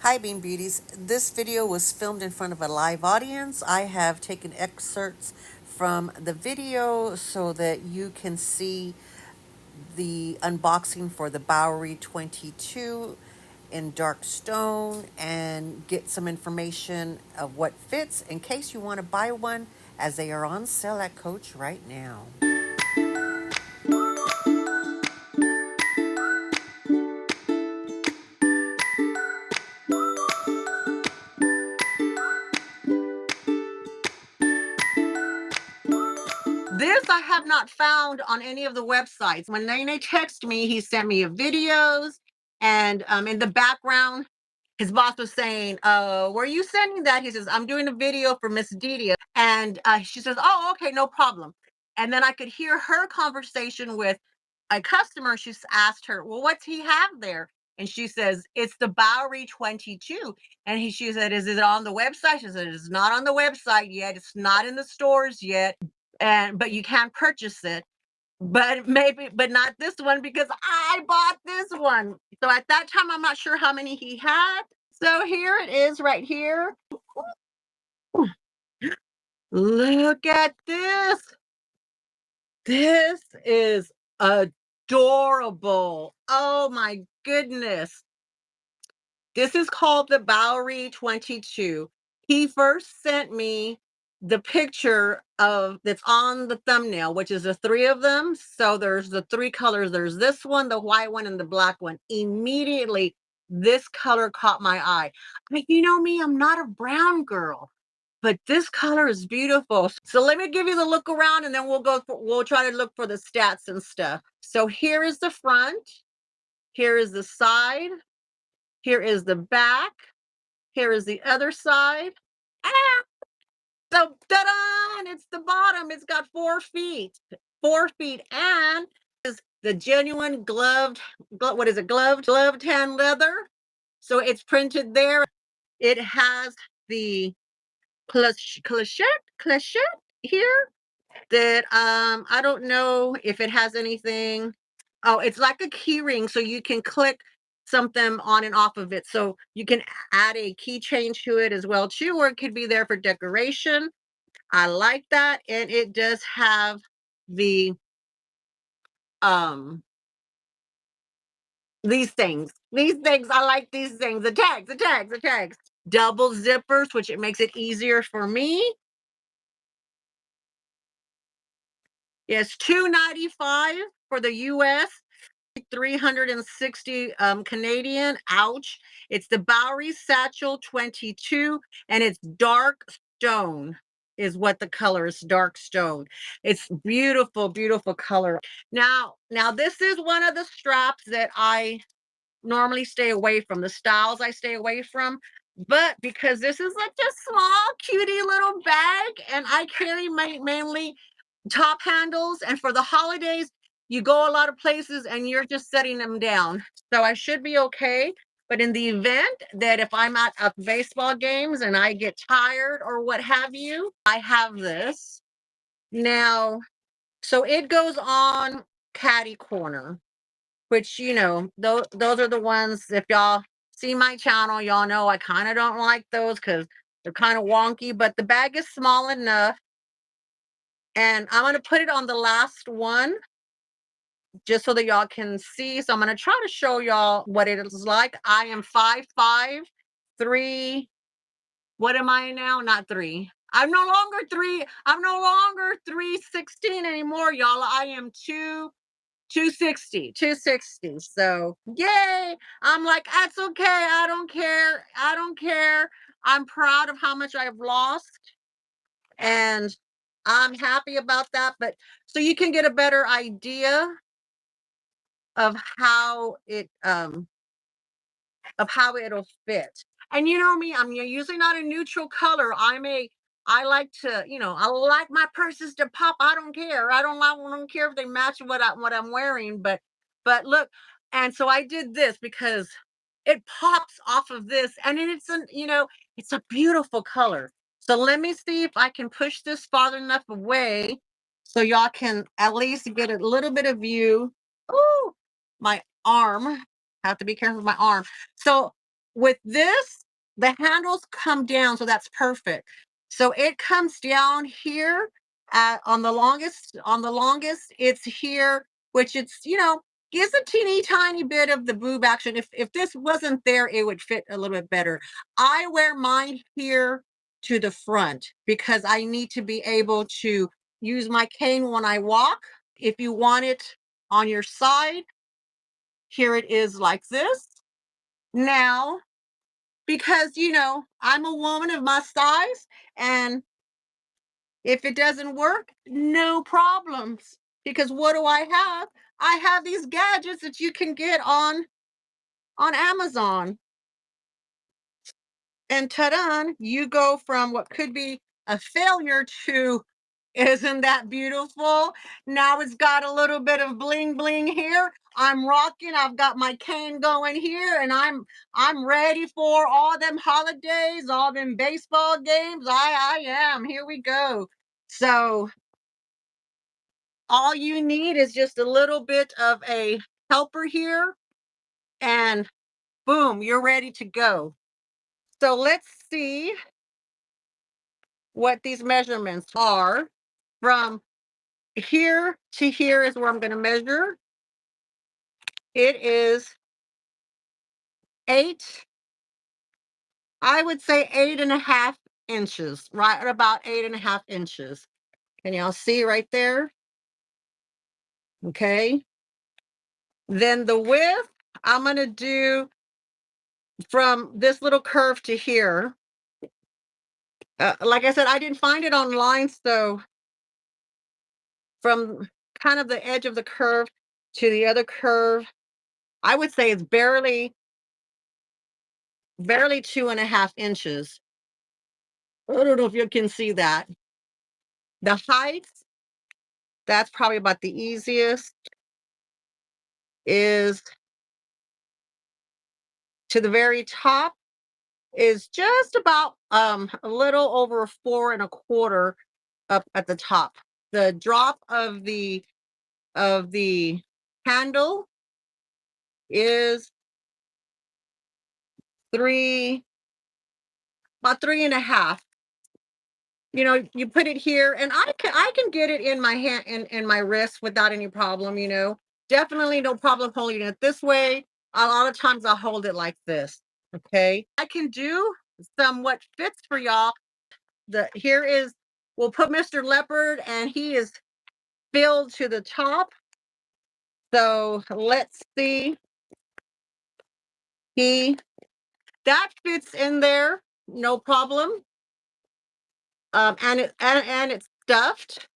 Hi Bean Beauties. This video was filmed in front of a live audience. I have taken excerpts from the video so that you can see the unboxing for the Bowery 22 in dark stone and get some information of what fits in case you want to buy one, as they are on sale at Coach right now. This I have not found on any of the websites. When Nene texted me, he sent me videos, and in the background, his boss was saying, were you sending that? He says, I'm doing a video for Miss Dee Dee. And she says, oh, okay, no problem. And then I could hear her conversation with a customer. She asked her, well, what's he have there? And she says, it's the Bowery 22. And she said, is it on the website? She said, it's not on the website yet. It's not in the stores yet. But you can purchase it. But not this one, because I bought this one. So at that time, I'm not sure how many he had. So here it is right here. Look at this. This is adorable. Oh my goodness. This is called the Bowery 22. He first sent me the picture of that's on the thumbnail, which is the three of them. So there's the three colors. There's this one, the white one, and the black one. Immediately, this color caught my eye. You know me, I'm not a brown girl, but this color is beautiful. So let me give you the look around, and then we'll try to look for the stats and stuff. So here is the front. Here is the side. Here is the back. Here is the other side. Ah! So, ta-da! And it's the bottom. It's got 4 feet. 4 feet. And is the genuine what is it? Gloved tan leather. So it's printed there. It has the clochette here that I don't know if it has anything. Oh, it's like a key ring, so you can click something on and off of it. So you can add a keychain to it as well too, or it could be there for decoration. I like that. And it does have the um these things. These things, I like these things. The tags. Double zippers, which it makes it easier for me. Yes, $2.95 for the US. 360 Canadian. Ouch. It's the Bowery Satchel 22, and it's dark stone is what the color is. Dark stone. It's beautiful, beautiful color. Now this is one of the straps that I normally stay away from, the styles I stay away from. But because this is like a small, cutie little bag, and I carry mainly top handles, and for the holidays you go a lot of places and you're just setting them down, so I should be okay. But in the event that if I'm at baseball games and I get tired or what have you, I have this now. So it goes on caddy corner, which, those are the ones, if y'all see my channel, y'all know I kind of don't like those because they're kind of wonky, but the bag is small enough. And I'm going to put it on the last one just so that y'all can see. So I'm going to try to show y'all what it is like. I am 5'5", 3. What am I now? Not 3. I'm no longer 3. I'm no longer 316 anymore, y'all. I am 260. So yay. I'm like, that's okay. I don't care. I don't care. I'm proud of how much I've lost, and I'm happy about that. But so you can get a better idea of how it'll fit. And you know me, I'm usually not a neutral color. I like to, I like my purses to pop. I don't care. I don't care if they match what I'm wearing. But look, and so I did this because it pops off of this, and it's a beautiful color. So let me see if I can push this farther enough away so y'all can at least get a little bit of view. Oh, my arm. Have to be careful with my arm. So with this, the handles come down, so that's perfect. So it comes down here on the longest, it's here, which it's, gives a teeny tiny bit of the boob action. If this wasn't there, it would fit a little bit better. I wear mine here to the front because I need to be able to use my cane when I walk. If you want it on your side, here it is like this. Now, because I'm a woman of my size, and if it doesn't work, no problems, because what do I have these gadgets that you can get on Amazon, and ta-da, you go from what could be a failure to, isn't that beautiful? Now it's got a little bit of bling bling here. I'm rocking. I've got my cane going here, and I'm ready for all them holidays, all them baseball games. I am. Here we go. So all you need is just a little bit of a helper here, and boom, you're ready to go. So let's see what these measurements are. From here to here is where I'm going to measure. It is 8, I would say 8.5 inches, right at about 8.5 inches. Can y'all see right there? Okay. Then the width, I'm going to do from this little curve to here. Like I said, I didn't find it online, so from kind of the edge of the curve to the other curve, I would say it's barely 2.5 inches. I don't know if you can see that. The height, that's probably about the easiest, is to the very top is just about a little over 4.25 up at the top. The drop of the handle is three about 3.5. You put it here, and I can get it in my hand, in my wrist, without any problem. Definitely no problem holding it this way. A lot of times I'll hold it like this. Okay. I can do somewhat fits for y'all. The here is We'll put Mr. Leopard, and he is filled to the top. So let's see. He That fits in there, no problem. And it's stuffed.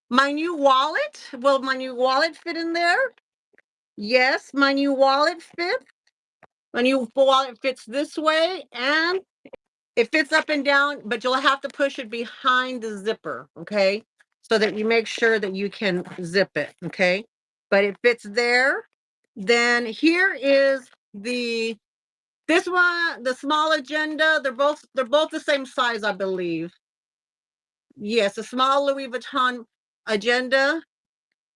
My new wallet, will my new wallet fit in there? Yes, my new wallet fits. My new wallet fits this way, and it fits up and down, but you'll have to push it behind the zipper, okay? So that you make sure that you can zip it, okay? But it fits there. Then here is this one, the small agenda. They're both the same size, I believe. Yes, a small Louis Vuitton agenda.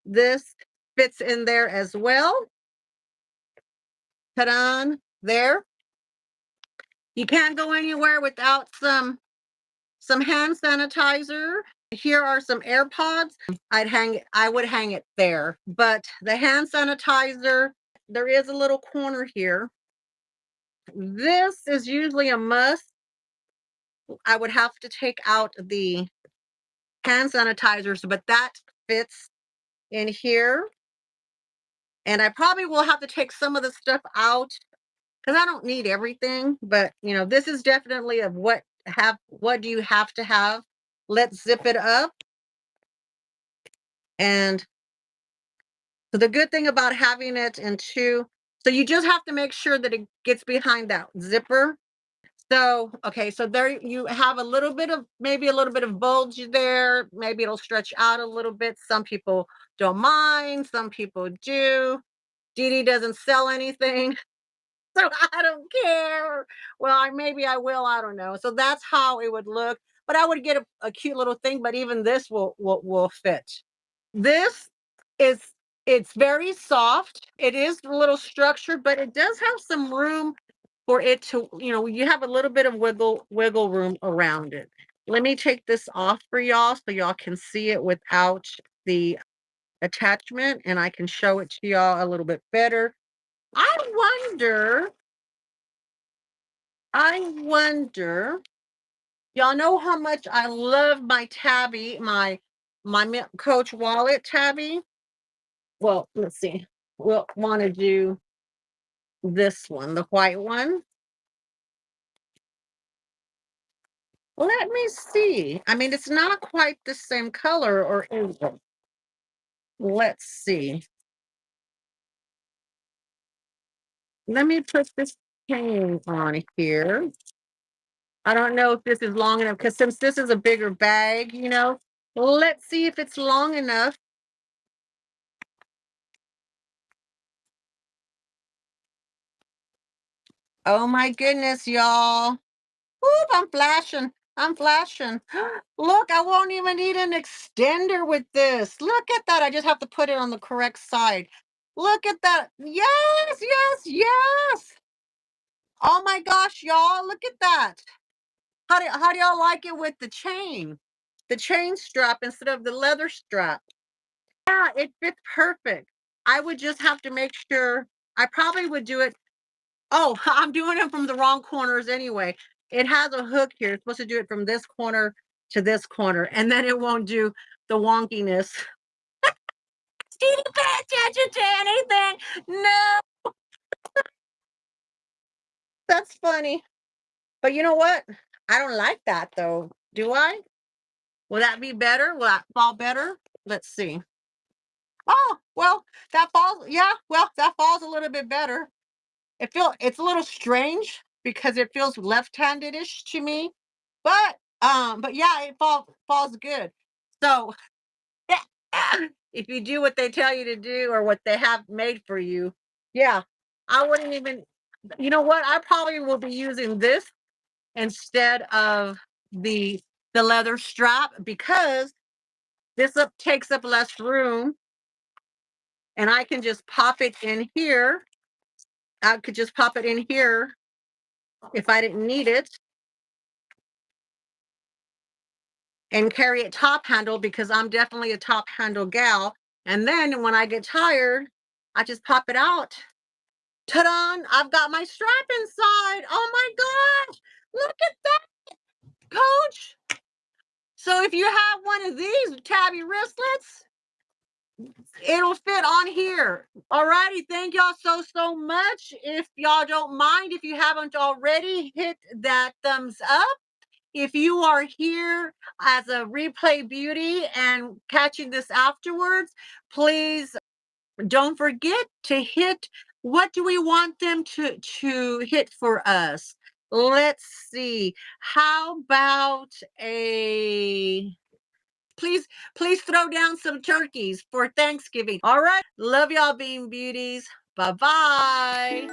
This fits in there as well. Ta-da, there. You can't go anywhere without some hand sanitizer. Here are some AirPods. I would hang it there. But the hand sanitizer, there is a little corner here. This is usually a must. I would have to take out the hand sanitizers, but that fits in here. And I probably will have to take some of the stuff out because I don't need everything. But this is definitely of what do you have to have. Let's zip it up. And so the good thing about having it in two, so you just have to make sure that it gets behind that zipper. So, okay, so there you have maybe a little bit of bulge there. Maybe it'll stretch out a little bit. Some people don't mind, some people do. Dee Dee doesn't sell anything, so I don't care. Well, maybe I will, I don't know. So that's how it would look. But I would get a cute little thing, but even this will fit. This is it's very soft. It is a little structured, but it does have some room for it to, you have a little bit of wiggle room around it. Let me take this off for y'all so y'all can see it without the attachment, and I can show it to y'all a little bit better. I wonder, I wonder, y'all know how much I love my Tabby, my Coach wallet Tabby. Well, let's see. We'll want to do this one, the white one. Let me see. I mean, it's not quite the same color, or is it? Let's see. Let me put this chain on here. I don't know if this is long enough because since this is a bigger bag, let's see if it's long enough. Oh my goodness, y'all. Oop, I'm flashing. I'm flashing. Look, I won't even need an extender with this. Look at that. I just have to put it on the correct side. Look at that. Yes, yes, yes. Oh my gosh, y'all. Look at that. How do y'all like it with the chain? The chain strap instead of the leather strap. Yeah, it fits perfect. I would just have to make sure. I probably would do it. Oh, I'm doing it from the wrong corners anyway. It has a hook here. It's supposed to do it from this corner to this corner, and then it won't do the wonkiness. Did you pay attention to anything? No, that's funny. But you know what? I don't like that though. Do I? Will that be better? Will that fall better? Let's see. Oh, well, that falls. Yeah, well, that falls a little bit better. It's a little strange because it feels left-handed-ish to me, but yeah, it falls good. So if you do what they tell you to do or what they have made for you, yeah, I wouldn't even. You know what? I probably will be using this instead of the the leather strap because this takes up less room, and I can just pop it in here. I could just pop it in here if I didn't need it and carry it top handle because I'm definitely a top handle gal. And then when I get tired, I just pop it out. Ta-da! I've got my strap inside. Oh my gosh! Look at that, Coach. So if you have one of these tabby wristlets, it'll fit on here. All righty. Thank y'all so much. If y'all don't mind, if you haven't already, hit that thumbs up. If you are here as a replay beauty and catching this afterwards, please don't forget to hit. What do we want them to hit for us? Let's see. How about a please throw down some turkeys for Thanksgiving. All right. Love y'all, Bean Beauties. Bye-bye.